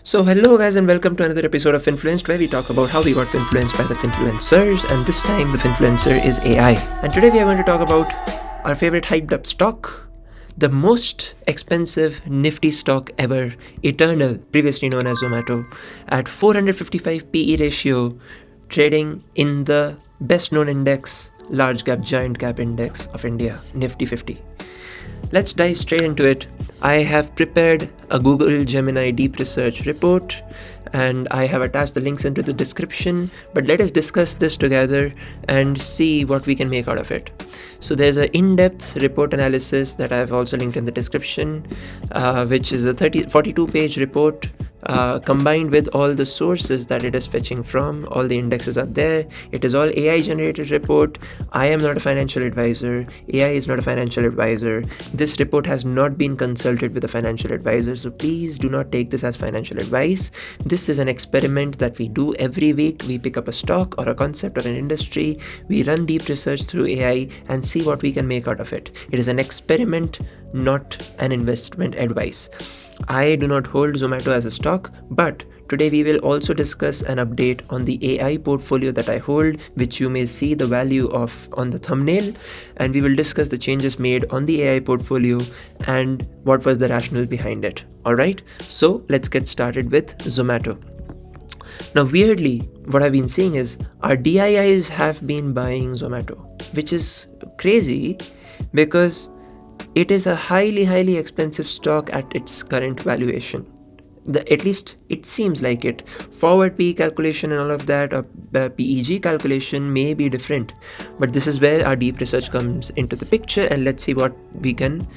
So hello guys and welcome to another episode of Finfluenced, where we talk about how we got influenced by the Finfluencers, and this time the Finfluencer is AI. And today we are going to talk about our favorite hyped up stock, the most expensive nifty stock ever, Eternal, previously known as Zomato, at 455 PE ratio, trading in the best known index, LargeCap Giant Cap Index of India, Nifty 50. Let's dive straight into it. I have prepared a Google Gemini deep research report and I have attached the links into the description, but let us discuss this together and see what we can make out of it. So there's an in-depth report analysis that I've also linked in the description, which is a 42-page report combined with all the sources that it is fetching from. All the indexes are there. It is all AI generated report. I am not a financial advisor. AI is not a financial advisor. This report has not been consulted with a financial advisor, so please do not take this as financial advice. This is an experiment that we do every week. We pick up a stock or a concept or an industry, we run deep research through AI and see what we can make out of it. It is an experiment, not an investment advice. I do not hold Zomato as a stock, but today we will also discuss an update on the AI portfolio that I hold, which you may see the value of on the thumbnail, and we will discuss the changes made on the AI portfolio and what was the rationale behind it. Alright, so let's get started with Zomato. Now weirdly, what I've been seeing is our DIIs have been buying Zomato, which is crazy because it is a highly expensive stock at its current valuation. At least it seems like it. Forward PE calculation and all of that, or PEG calculation may be different, but this is where our deep research comes into the picture, and let's see what we can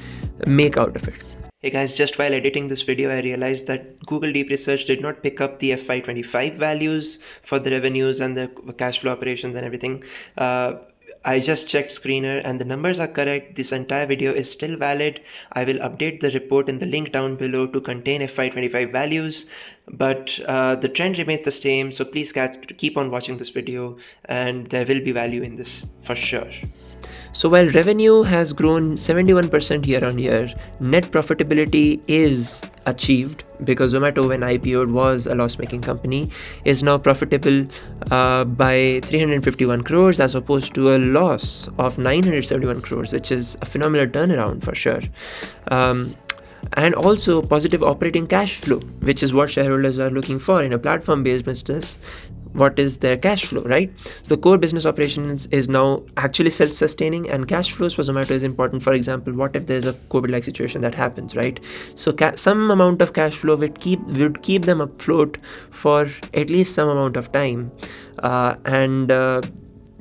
make out of it. Hey guys, just while editing this video, I realized that Google Deep Research did not pick up the FY25 values for the revenues and the cash flow operations and everything. I just checked Screener and the numbers are correct. This entire video is still valid. I will update the report in the link down below to contain FY25 values, but the trend remains the same. So please keep on watching this video and there will be value in this for sure. So while revenue has grown 71% year on year, net profitability is achieved because Zomato, when IPO'd, was a loss-making company, is now profitable by 351 crores as opposed to a loss of 971 crores, which is a phenomenal turnaround for sure. And also positive operating cash flow, which is what shareholders are looking for in a platform-based business. What is their cash flow, right? So the core business operations is now actually self-sustaining, and cash flows for Zomato is important. For example, what if there's a COVID-like situation that happens, right? So some amount of cash flow would keep them afloat for at least some amount of time.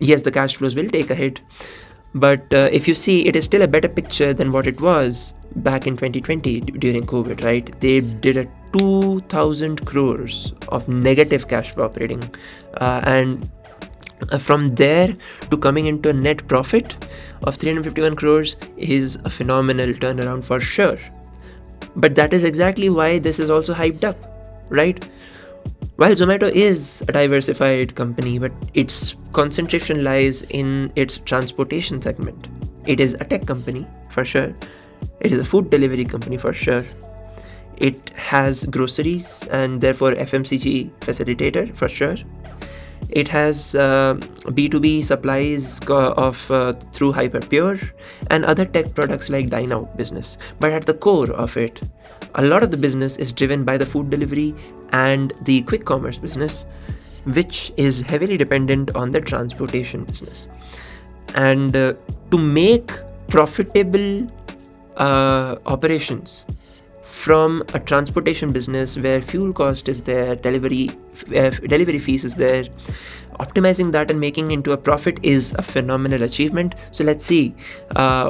Yes, the cash flows will take a hit, but if you see, it is still a better picture than what it was back in 2020 during COVID, right? They did a 2,000 crores of negative cash flow operating, and from there to coming into a net profit of 351 crores is a phenomenal turnaround for sure. But that is exactly why this is also hyped up, right? While Zomato is a diversified company, but its concentration lies in its transportation segment. It is a tech company for sure. It is a food delivery company for sure. It has groceries and therefore FMCG facilitator for sure. It has B2B supplies through Hyperpure and other tech products like Dine Out business. But at the core of it, a lot of the business is driven by the food delivery and the quick commerce business, which is heavily dependent on the transportation business. And to make profitable operations from a transportation business where fuel cost is there, delivery fees is there, optimizing that and making into a profit is a phenomenal achievement. So let's see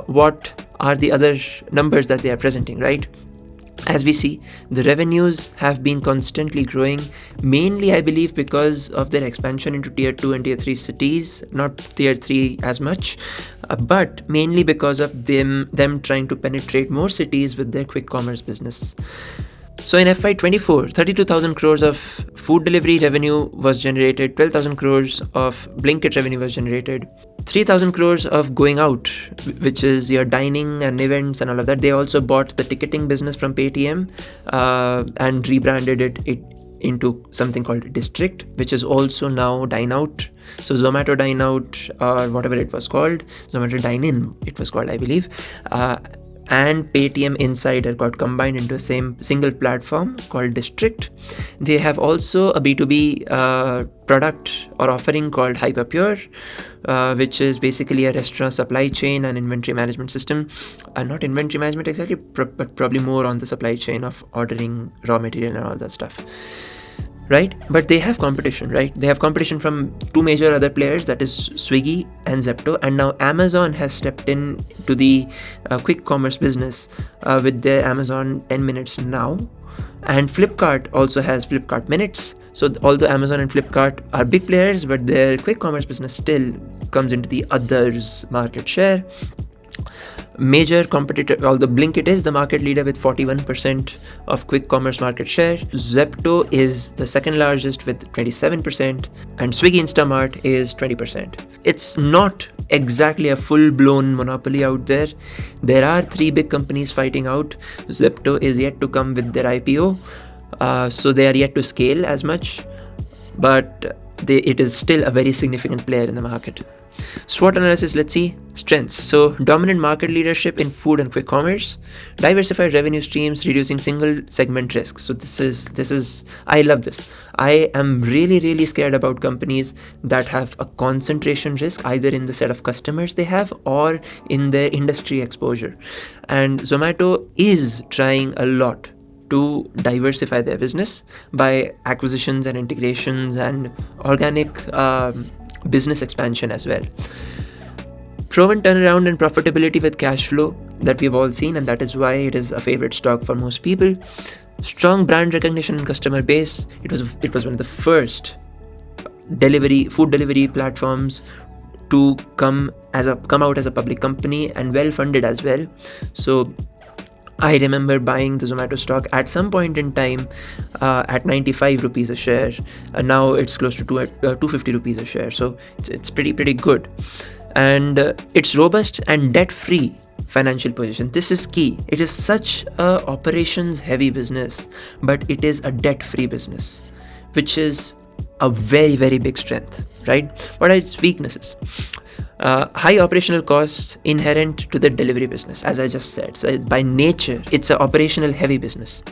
what are the other numbers that they are presenting, right? As we see, the revenues have been constantly growing, mainly I believe because of their expansion into tier 2 and tier 3 cities, not tier 3 as much, but mainly because of them trying to penetrate more cities with their quick commerce business. So in FY24, 32,000 crores of food delivery revenue was generated, 12,000 crores of blinkit revenue was generated. 3,000 crores of going out, which is your dining and events and all of that. They also bought the ticketing business from Paytm and rebranded it into something called District, which is also now Dine Out. So Zomato Dine Out, or whatever it was called, Zomato Dine In it was called, I believe, and Paytm Insider got combined into the same single platform called District. They have also a B2B product or offering called Hyperpure, which is basically a restaurant supply chain and inventory management system. Not inventory management exactly, but probably more on the supply chain of ordering raw material and all that stuff. Right? But they have competition, right? They have competition from two major other players, that is Swiggy and Zepto. And now Amazon has stepped in to the quick commerce business with their Amazon 10 Minutes Now. And Flipkart also has Flipkart Minutes. So although Amazon and Flipkart are big players, but their quick commerce business still comes into the others' market share. Major competitor, although Blinkit is the market leader with 41% of quick commerce market share, Zepto is the second largest with 27%, and Swiggy Instamart is 20%. It's not exactly a full-blown monopoly out there. There are three big companies fighting out. Zepto is yet to come with their IPO, so they are yet to scale as much, but it is still a very significant player in the market. SWOT analysis, let's see. Strengths. So dominant market leadership in food and quick commerce, diversified revenue streams, reducing single segment risk. So this is I love this. I am really scared about companies that have a concentration risk either in the set of customers they have or in their industry exposure. And Zomato is trying a lot to diversify their business by acquisitions and integrations and organic business expansion as well. Proven turnaround and profitability with cash flow that we've all seen, and that is why it is a favorite stock for most people. Strong brand recognition and customer base. It was one of the first food delivery platforms to come out as a public company, and well funded as well. So I remember buying the Zomato stock at some point in time at 95 rupees a share, and now it's close to 250 rupees a share. So it's pretty good, and it's robust and debt-free financial position. This is key. It is such a operations-heavy business, but it is a debt-free business, which is a very big strength, right? What are its weaknesses? High operational costs inherent to the delivery business, as I just said. So by nature, it's an operational heavy business.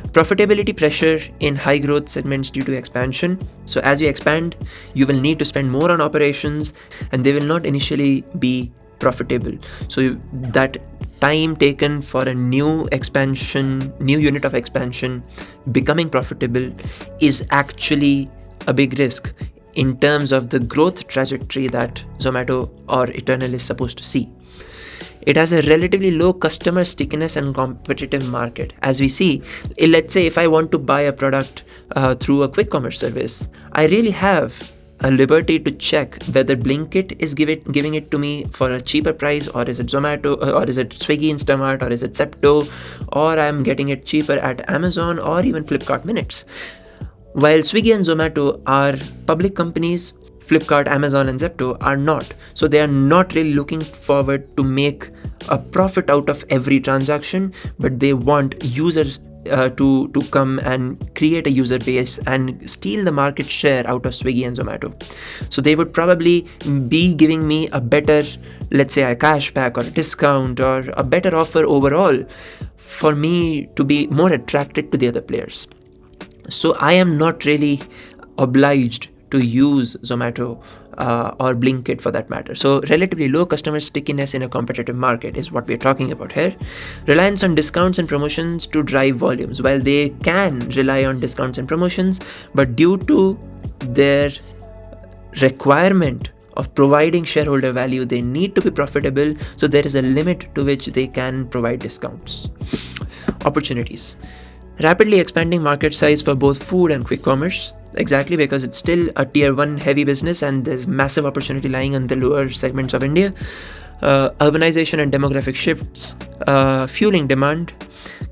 Profitability pressure in high growth segments due to expansion. So as you expand, you will need to spend more on operations, and they will not initially be profitable. So that time taken for a new unit of expansion becoming profitable is actually a big risk in terms of the growth trajectory that Zomato or Eternal is supposed to see. It has a relatively low customer stickiness and competitive market. As we see, let's say if I want to buy a product through a quick commerce service, I really have a liberty to check whether Blinkit is giving it to me for a cheaper price, or is it Zomato, or is it Swiggy Instamart, or is it Zepto, or I'm getting it cheaper at Amazon or even Flipkart Minutes. While Swiggy and Zomato are public companies, Flipkart, Amazon and Zepto are not. So they are not really looking forward to make a profit out of every transaction, but they want users to come and create a user base and steal the market share out of Swiggy and Zomato. So they would probably be giving me a better, let's say a cashback or a discount or a better offer overall for me to be more attracted to the other players. So I am not really obliged to use Zomato or Blinkit for that matter. So relatively low customer stickiness in a competitive market is what we're talking about here. Reliance on discounts and promotions to drive volumes. While they can rely on discounts and promotions, but due to their requirement of providing shareholder value, they need to be profitable. So there is a limit to which they can provide discounts. Opportunities. Rapidly expanding market size for both food and quick commerce. Exactly, because it's still a tier 1 heavy business and there's massive opportunity lying on the lower segments of India. Urbanization and demographic shifts fueling demand.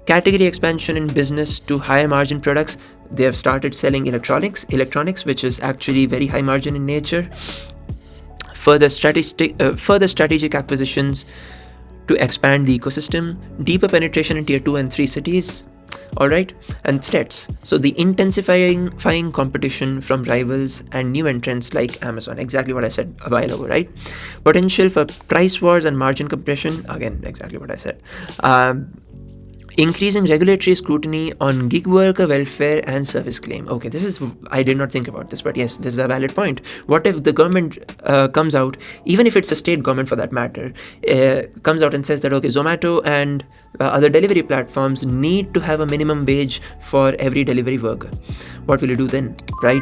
Category expansion in business to higher margin products. They have started selling electronics, which is actually very high margin in nature. further strategic acquisitions to expand the ecosystem, deeper penetration in tier 2 and 3 cities, all right, and stats. So the intensifying competition from rivals and new entrants like Amazon, exactly what I said a while ago, right? Potential for price wars and margin compression, again, exactly what I said. Increasing regulatory scrutiny on gig worker welfare and service claim. Okay, I did not think about this, but yes, this is a valid point. What if the government comes out, even if it's a state government for that matter, comes out and says that, okay, Zomato and other delivery platforms need to have a minimum wage for every delivery worker. What will you do then, right?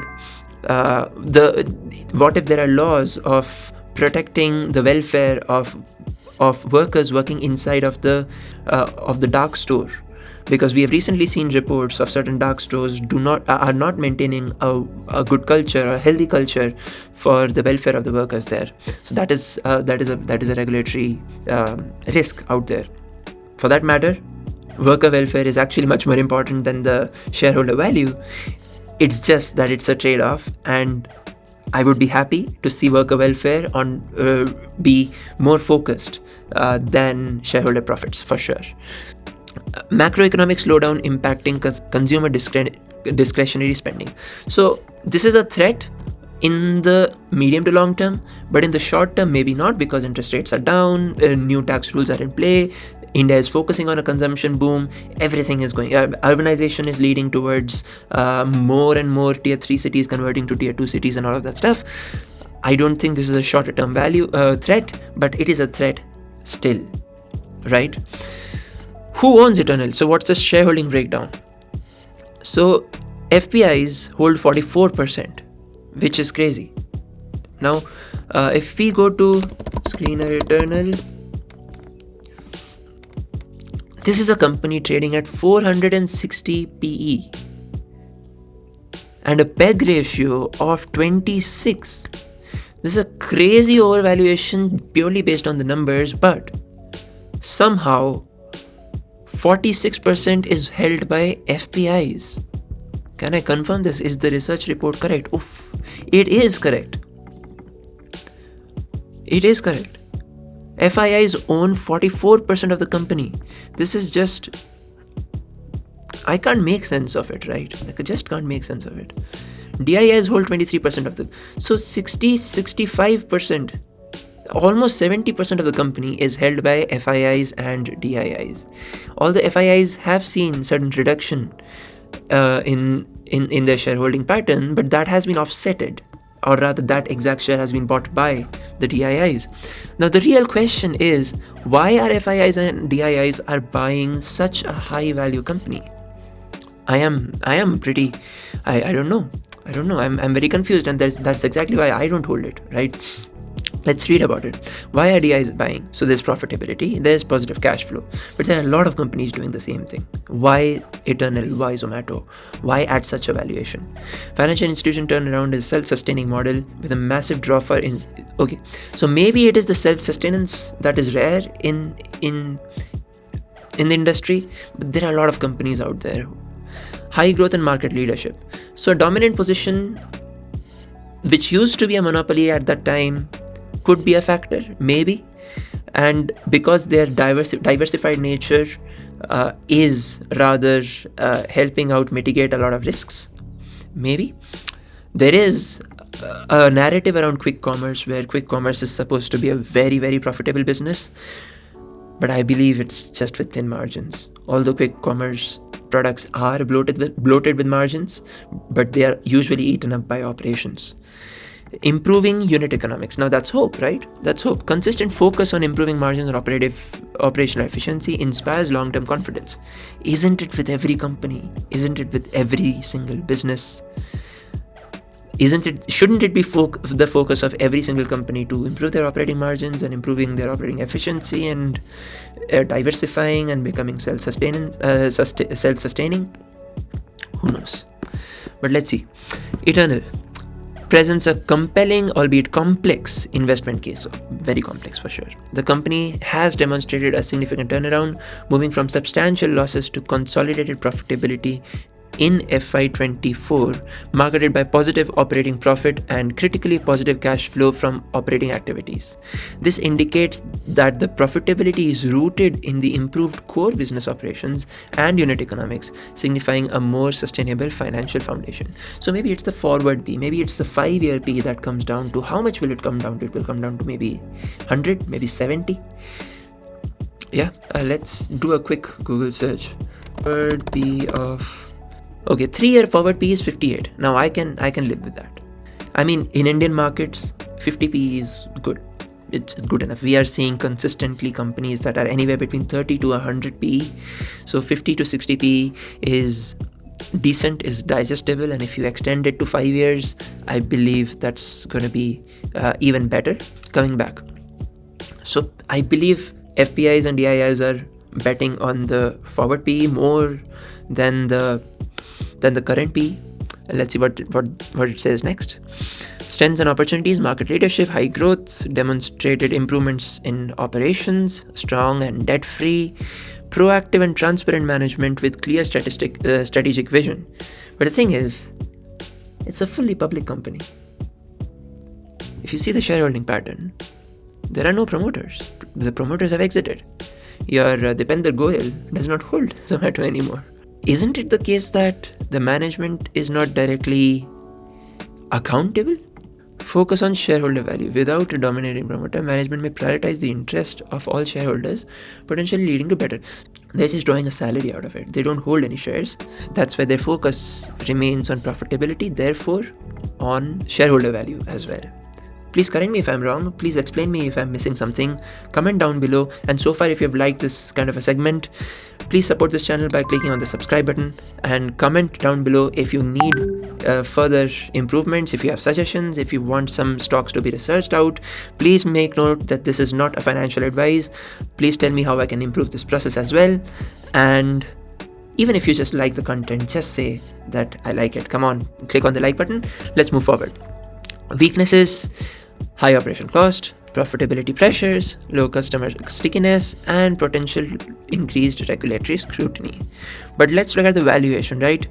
What if there are laws of protecting the welfare of workers working inside of the dark store? Because we have recently seen reports of certain dark stores are not maintaining a good culture, a healthy culture for the welfare of the workers there. So that is a regulatory risk out there. For that matter, worker welfare is actually much more important than the shareholder value. It's just that it's a trade-off, and I would be happy to see worker welfare be more focused than shareholder profits, for sure. Macroeconomic slowdown impacting consumer discretionary spending. So this is a threat in the medium to long term, but in the short term, maybe not, because interest rates are down, new tax rules are in play, India is focusing on a consumption boom, everything is going, urbanization is leading towards more and more tier 3 cities converting to tier 2 cities and all of that stuff. I don't think this is a shorter term threat, but it is a threat still, right? Who owns Eternal? So what's the shareholding breakdown? So FPIs hold 44%, which is crazy. Now, if we go to Screener Eternal, this is a company trading at 460 PE and a PEG ratio of 26. This is a crazy overvaluation purely based on the numbers, but somehow 46% is held by FPIs. Can I confirm this? Is the research report correct? Oof, it is correct. It is correct. FIIs own 44% of the company. This is just, I can't make sense of it, right? I just can't make sense of it. DIIs hold 23% of the, so 65%, almost 70% of the company is held by FIIs and DIIs. All the FIIs have seen certain reduction in their shareholding pattern, but that has been offsetted, or rather that exact share has been bought by the DIIs. Now the real question is, why are FIIs and DIIs are buying such a high value company? I don't know. I'm very confused, and that's exactly why I don't hold it, right? Let's read about it. Why are DIIs buying? So there's profitability, there's positive cash flow, but there are a lot of companies doing the same thing. Why Eternal? Why Zomato? Why at such a valuation? Financial institution turnaround is self-sustaining model with a massive draw for okay. So maybe it is the self-sustenance that is rare in the industry, but there are a lot of companies out there. High growth and market leadership. So a dominant position, which used to be a monopoly at that time, could be a factor, maybe. And because their diversified nature is rather helping out mitigate a lot of risks, maybe. There is a narrative around quick commerce, where quick commerce is supposed to be a very, very profitable business, but I believe it's just with thin margins. Although quick commerce products are bloated with margins, but they are usually eaten up by operations. Improving unit economics. Now that's hope, right? That's hope. Consistent focus on improving margins and operational efficiency inspires long-term confidence. Isn't it with every company? Isn't it with every single business? Shouldn't it be the focus of every single company to improve their operating margins and improving their operating efficiency and diversifying and becoming self-sustaining? Who knows? But let's see. Eternal presents a compelling, albeit complex, investment case. So very complex for sure. The company has demonstrated a significant turnaround, moving from substantial losses to consolidated profitability in FY24 marketed by positive operating profit and critically positive cash flow from operating activities. This indicates that the profitability is rooted in the improved core business operations and unit economics, signifying a more sustainable financial foundation. So maybe it's the forward P, maybe it's the 5-year P that comes down to, how much will it come down to? It will come down to maybe 100, maybe 70. Yeah, let's do a quick Google search. Forward P of, okay, 3-year forward P is 58. Now I can live with that. I mean, in Indian markets, 50 P is good. It's good enough. We are seeing consistently companies that are anywhere between 30 to 100 P. So 50 to 60 P is decent, is digestible, and if you extend it to 5 years, I believe that's going to be even better. Coming back, so I believe FPIs and DIIs are betting on the forward P more than the current P. And let's see what it says next. Strengths and opportunities: market leadership, high growth, demonstrated improvements in operations, strong and debt-free, proactive and transparent management with clear strategic vision. But the thing is, it's a fully public company. If you see the shareholding pattern, there are no promoters. The promoters have exited. Your Dipender Goyal does not hold Zomato anymore. Isn't it the case that the management is not directly accountable? Focus on shareholder value. Without a dominating promoter, management may prioritize the interest of all shareholders, potentially leading to better. They're just drawing a salary out of it. They don't hold any shares. That's why their focus remains on profitability, therefore on shareholder value as well. Please correct me if I'm wrong. Please explain me if I'm missing something. Comment down below. And so far, if you've liked this kind of a segment, please support this channel by clicking on the subscribe button, and comment down below if you need further improvements, if you have suggestions, if you want some stocks to be researched out. Please make note that this is not a financial advice. Please tell me how I can improve this process as well. And even if you just like the content, just say that I like it. Come on, click on the like button. Let's move forward. Weaknesses: high operation cost, profitability pressures, low customer stickiness, and potential increased regulatory scrutiny. But let's look at the valuation, right?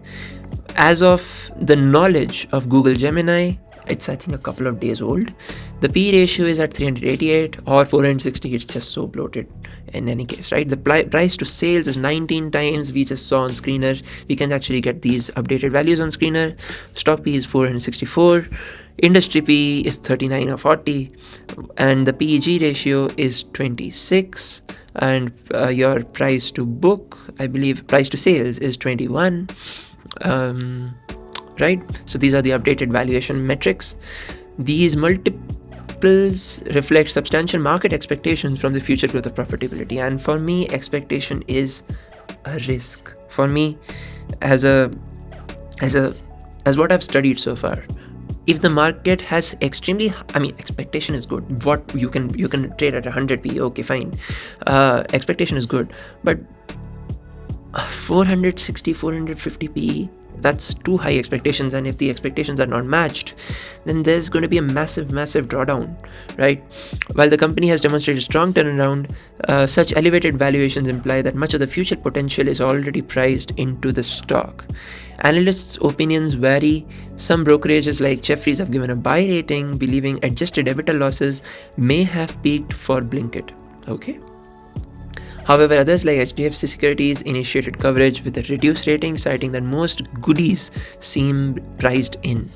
As of the knowledge of Google Gemini, it's I think a couple of days old. The PEratio is at 388 or 460. It's just so bloated in any case, right? The price to sales is 19 times. We just saw on Screener. We can actually get these updated values on Screener. Stock P is 464. Industry P is 39 or 40, and the PEG ratio is 26, and your price to book, I believe, price to sales is 21, right? So these are the updated valuation metrics. These multiples reflect substantial market expectations from the future growth of profitability, and for me, expectation is a risk. For me, as what I've studied so far, if the market has expectation is good. What you can trade at 100 P, okay, fine. Expectation is good, but 460, 450 P, that's too high expectations. And if the expectations are not matched, then there's going to be a massive drawdown, right? While the company has demonstrated strong turnaround, such elevated valuations imply that much of the future potential is already priced into the stock. Analysts' opinions vary. Some brokerages like Jefferies have given a buy rating, believing adjusted EBITDA losses may have peaked for Blinkit. Okay. However, others like HDFC Securities initiated coverage with a reduced rating, citing that most goodies seem priced in.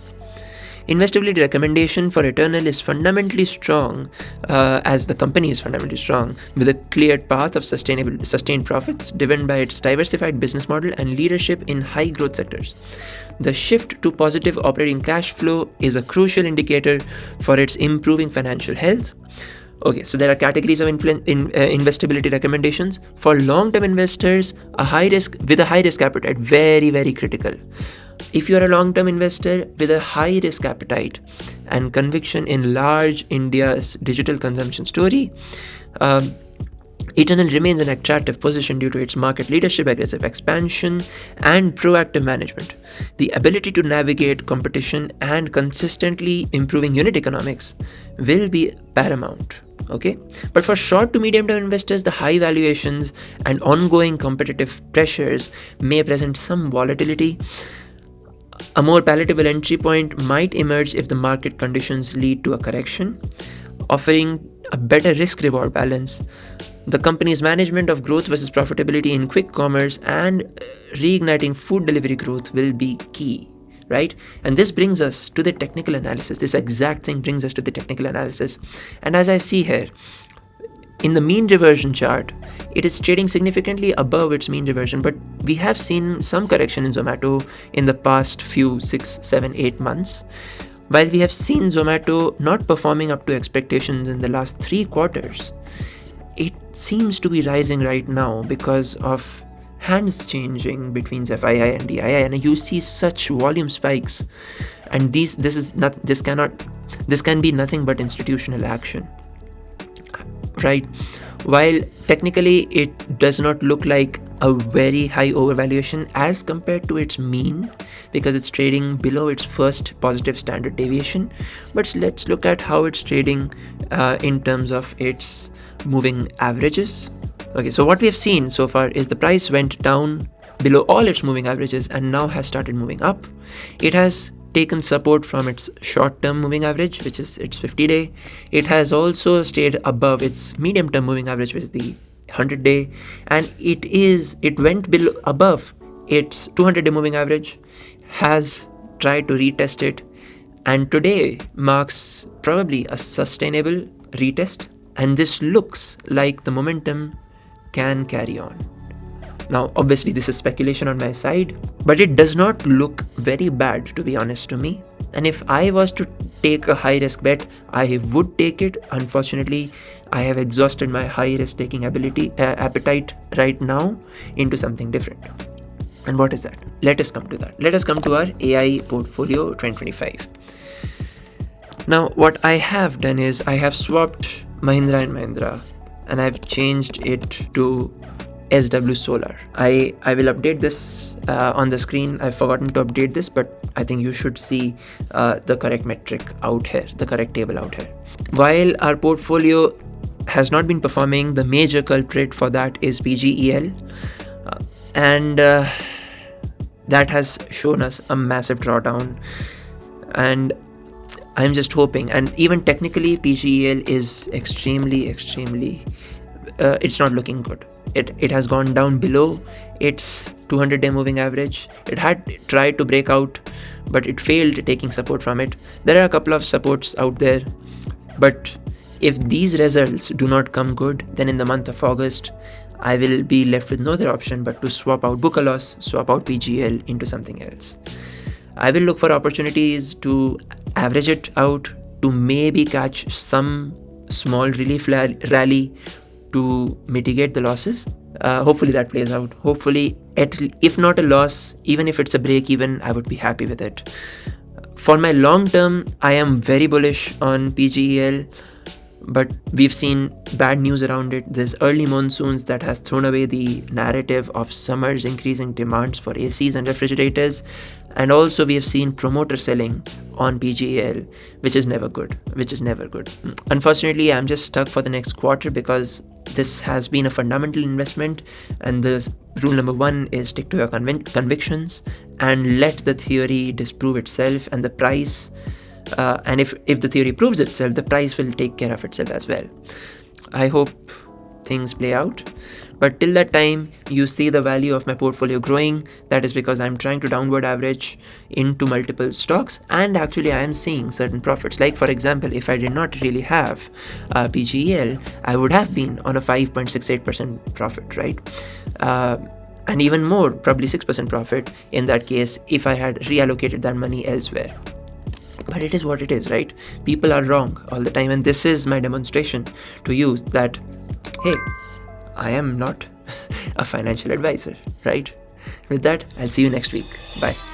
Investability recommendation for Eternal is fundamentally strong, as the company is fundamentally strong, with a clear path of sustained profits driven by its diversified business model and leadership in high growth sectors. The shift to positive operating cash flow is a crucial indicator for its improving financial health. Okay, so there are categories of investability recommendations. For long-term investors, with a high risk appetite, very, very critical. If you are a long-term investor with a high risk appetite and conviction in large India's digital consumption story, Eternal remains an attractive position due to its market leadership, aggressive expansion, and proactive management. The ability to navigate competition and consistently improving unit economics will be paramount. okay? But for short to medium term investors, the high valuations and ongoing competitive pressures may present some volatility. A more palatable entry point might emerge if the market conditions lead to a correction, offering a better risk-reward balance. The company's management of growth versus profitability in quick commerce and reigniting food delivery growth will be key, right? And this brings us to the technical analysis. This exact thing brings us to the technical analysis. And as I see here, in the mean reversion chart, it is trading significantly above its mean reversion, but we have seen some correction in Zomato in the past few 6, 7, 8 months. While we have seen Zomato not performing up to expectations in the last 3 quarters, it seems to be rising right now because of hands changing between FII and DII, and you see such volume spikes. And this can be nothing but institutional action, right? While technically it does not look like a very high overvaluation as compared to its mean, because it's trading below its first positive standard deviation, but let's look at how it's trading in terms of its moving averages. Okay, so what we have seen so far is the price went down below all its moving averages and now has started moving up. It has taken support from its short-term moving average, which is its 50-day. It has also stayed above its medium-term moving average, which is the 100-day, and it went above its 200-day moving average, has tried to retest it, and today marks probably a sustainable retest, and this looks like the momentum can carry on. Now, obviously, this is speculation on my side, but it does not look very bad, to be honest to me. And if I was to take a high-risk bet, I would take it. Unfortunately, I have exhausted my high-risk taking appetite right now into something different. And what is that? Let us come to that. Let us come to our AI portfolio 2025. Now, what I have done is I have swapped Mahindra & Mahindra and I've changed it to S.W.O.T Solar. I will update this on the screen. I've forgotten to update this, but I think you should see the correct metric out here, the correct table out here. While our portfolio has not been performing, the major culprit for that is PGEL, and that has shown us a massive drawdown. And I'm just hoping, and even technically PGEL is extremely it's not looking good. It has gone down below its 200-day moving average. It had tried to break out, but it failed taking support from it. There are a couple of supports out there, but if these results do not come good, then in the month of August, I will be left with no other option but to swap out swap out PGEL into something else. I will look for opportunities to average it out, to maybe catch some small relief rally to mitigate the losses. Hopefully that plays out. Hopefully, if not a loss, even if it's a break even, I would be happy with it. For my long term, I am very bullish on PGEL, but we've seen bad news around it. There's early monsoons that has thrown away the narrative of summer's increasing demands for ACs and refrigerators. And also we have seen promoter selling on PGEL, which is never good. Unfortunately, I'm just stuck for the next quarter because this has been a fundamental investment, and the rule number 1 is stick to your convictions and let the theory disprove itself, and the price and if the theory proves itself, the price will take care of itself as well. I hope things play out, but till that time you see the value of my portfolio growing. That is because I'm trying to downward average into multiple stocks, and actually I am seeing certain profits. Like for example, if I did not really have PGEL, I would have been on a 5.68% profit, right? And even more, probably 6% profit in that case if I had reallocated that money elsewhere. But it is what it is, right? People are wrong all the time, and this is my demonstration to you that, hey, I am not a financial advisor, right? With that, I'll see you next week. Bye.